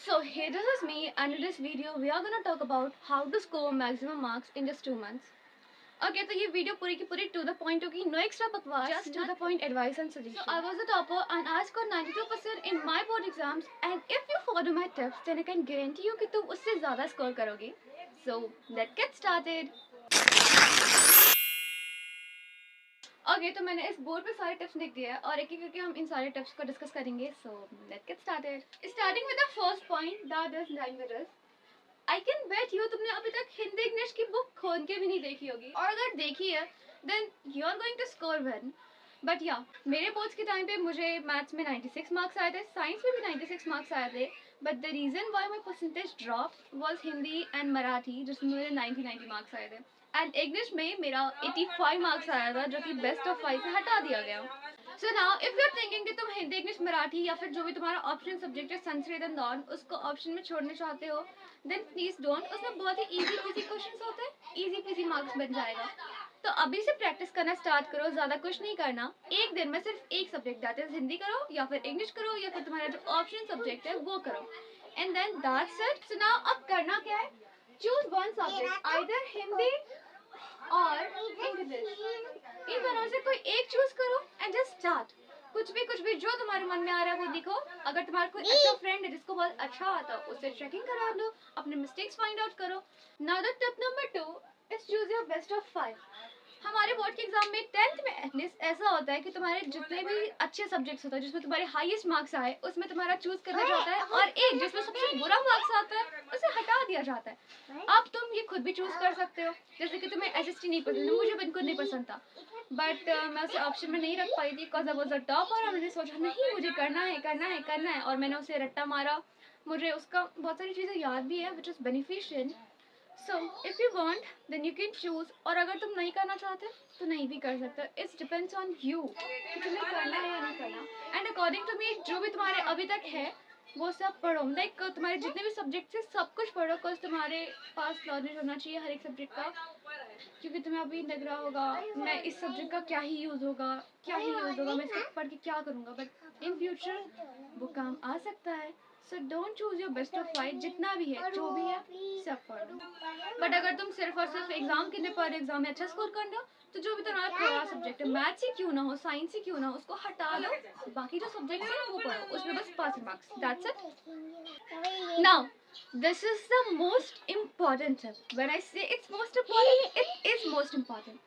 So here this is me, and in this video we are gonna talk about how to score maximum marks in just 2 months. Okay, तो ये video पूरी की पूरी to the point होगी, no extra बकवास, just to the point advice and suggestion. So I was a topper and I scored 92% in my board exams, and if you follow my tips, then I can guarantee you कि तुम उससे ज़्यादा score करोगे. So let's get started. Okay तो मैंने इस board पे सारे टिप्स लिख दिए हैं और एक एक करके हम इन सारे टिप्स को डिस्कस करेंगे. So let's get started. Starting with the first point, that is languages. I can bet you तुमने अभी तक हिंदी इंग्लिश की बुक खोल के भी नहीं देखी होगी, और अगर देखी है then you are going to score well. But या मेरे बोर्ड्स के टाइम पे मुझे मैथ्स में 96 मार्क्स आए थे, साइंस में भी 96 मार्क्स आए थे. But the reason why my percentage drop was Hindi and Marathi, जिसमें मुझे 90 मार्क्स आए थे. एंड इंग्लिश में मेरा 85 मार्क्स आया था, जो कि बेस्ट ऑफ 5 से हटा दिया गया. So now if you are thinking कि तुम हिंदी इंग्लिश मराठी या फिर जो भी तुम्हारा ऑप्शन सब्जेक्ट है संस्कृत एंड नॉन, उसको ऑप्शन में छोड़ना चाहते हो, देन प्लीज डोंट. उसमें बहुत ही इजी पीजी क्वेश्चंस होते हैं, इजी पीजी मार्क्स बन जाएगा. तो अभी से प्रैक्टिस करना स्टार्ट करो, ज़्यादा कुछ नहीं करना. एक दिन में सिर्फ एक सब्जेक्ट, दैट इज हिंदी करो या फिर इंग्लिश करो या फिर तुम्हारा जो ऑप्शन सब्जेक्ट है वो करो, and then that's it. So now अब करना क्या है, choose one subject, either Hindi और इंग्लिश. इन दोनों से कोई एक चूज करो एंड जस्ट स्टार्ट. कुछ भी जो तुम्हारे मन में आ रहा है वो लिखो. अगर तुम्हारा कोई अच्छा फ्रेंड है जिसको बहुत अच्छा आता है, उससे चेकिंग करा लो, अपने मिस्टेक्स फाइंड आउट करो. Now the tip number 2 is choose your best of 5. हमारे बोर्ड के एग्जाम में 10th में एटलीस्ट ऐसा होता है कि तुम्हारे जितने भी अच्छे सब्जेक्ट्स होते हैं जिसमें तुम्हारे हाईएस्ट मार्क्स आए, उसमें तुम्हारा चूज करना जाता है, और एक जिसमें सबसे बुरा मार्क्स आता है उसे हटा दिया जाता है. अब तुम ये खुद भी चूज कर सकते हो. जैसे कि तुम्हें एसएसटी नहीं पसंद, मुझे बिल्कुल नहीं पसंद था, बट मैं उसे ऑप्शन में नहीं रख पाई थी because I was a topper. और मैंने सोचा नहीं मुझे करना है, और मैंने उसे रट्टा मारा. मुझे उसका बहुत सारी चीज़ें याद भी है which is beneficial. So if you want then you can choose, और अगर तुम नहीं करना चाहते तो नहीं भी कर सकते. इट्स डिपेंड्स ऑन यू कि तुम्हें करना है या नहीं करना. एंड अकॉर्डिंग टू मी जो भी तुम्हारे अभी तक है वो सब पढ़ो. लाइक तुम्हारे जितने भी सब्जेक्ट्स है सब कुछ पढ़ो, बिकॉज तुम्हारे पास नॉलेज होना चाहिए हर एक सब्जेक्ट का. क्योंकि तुम्हें अभी लग रहा होगा मैं इस सब्जेक्ट का क्या ही यूज़ होगा, मैं इसको पढ़ के क्या करूँगा, बट इन फ्यूचर वो काम आ सकता है. So don't choose your best of 5. जितना भी है जो भी है सब पढ़ो. बट अगर तुम सिर्फ और सिर्फ एग्जाम के लिए पर एग्जाम में अच्छा स्कोर करना हो, तो जो भी तुम्हारा थोड़ा सब्जेक्ट है, मैथ्स ही क्यों ना हो, साइंस ही क्यों ना हो, उसको हटा लो. बाकी जो सब्जेक्ट है वो पढ़ो, उसमें बस pass marks, that's it. Now this is the most important tip. When I say it's most important, it is most important.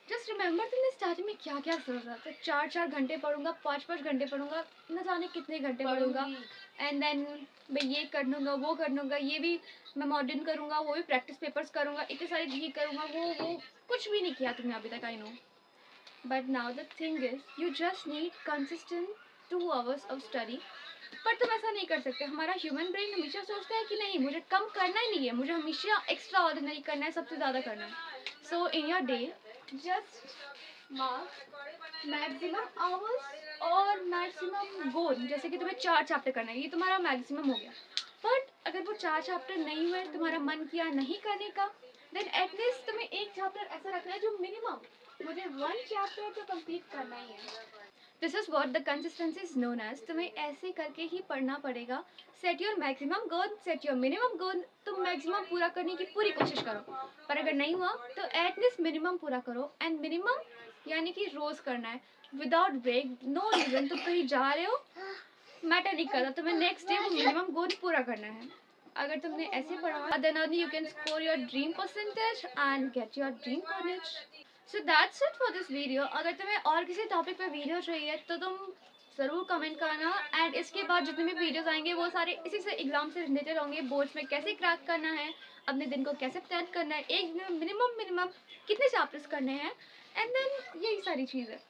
Just remember तुमने स्टार्टिंग में क्या क्या सोचा था. 4 घंटे पढ़ूंगा, 5 घंटे पढ़ूंगा, न जाने कितने घंटे पढ़ूंगा, एंड देन मैं ये कर लूँगा, वो कर लूँगा, ये भी मैं मॉडर्न करूँगा, वो भी प्रैक्टिस पेपर्स करूँगा, इतने सारे ये करूँगा, वो कुछ भी नहीं किया तुमने अभी तक, I know. But now the thing is you just need consistent 2 hours of study. पर तुम ऐसा नहीं कर सकते. हमारा ह्यूमन ब्रेन हमेशा सोचता है कि नहीं मुझे कम करना ही नहीं है, मुझे हमेशा एक्स्ट्रा ऑर्डिनरी करना है, सबसे ज़्यादा करना है. So in your day just mark maximum hours और मैक्सिमम गोल. जैसे कि तुम्हें 4 चैप्टर करना है, ये तुम्हारा मैक्सिमम हो गया. बट अगर वो 4 चैप्टर नहीं हुए, तुम्हारा मन किया नहीं करने का, देन एटलीस्ट तुम्हें एक चैप्टर ऐसा रखना है जो मिनिमम मुझे 1 चैप्टर तो कंप्लीट करना ही है. This is what the consistency is known as. तुम्हें ऐसे करके ही पढ़ना पड़ेगा. Set your maximum goal, set your minimum goal. तुम मैक्सिमम पूरा करने की पूरी कोशिश करो, पर अगर नहीं हुआ तो एटलीस्ट मिनिमम पूरा करो. एंड मिनिमम यानी कि रोज करना है, विदाउट ब्रेक, नो रीजन. तुम कहीं जा रहे हो मैटर नहीं करता, तुम्हें नेक्स्ट डे वो मिनिमम गोल पूरा करना है. अगर तुमने ऐसे पढ़ा then only you can score your dream percentage and get your dream college. So that's it for this video. अगर तुम्हें और किसी टॉपिक पे वीडियो चाहिए तो तुम ज़रूर कमेंट करना. एंड इसके बाद जितने भी वीडियोस आएंगे वो सारे इसी से एग्जाम से रिलेटेड होंगे. बोर्ड्स में कैसे क्रैक करना है, अपने दिन को कैसे प्लान करना है, एक दिन में मिनिमम कितने चैप्टर्स करने हैं, एंड देन यही सारी चीज़ है.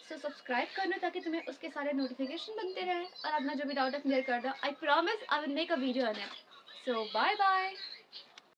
सो सब्सक्राइब करना ताकि तुम्हें उसके सारे नोटिफिकेशन बनते रहें, और अपना जो भी डाउट है क्लियर कर दो. I promise I will make a video on it. So bye bye.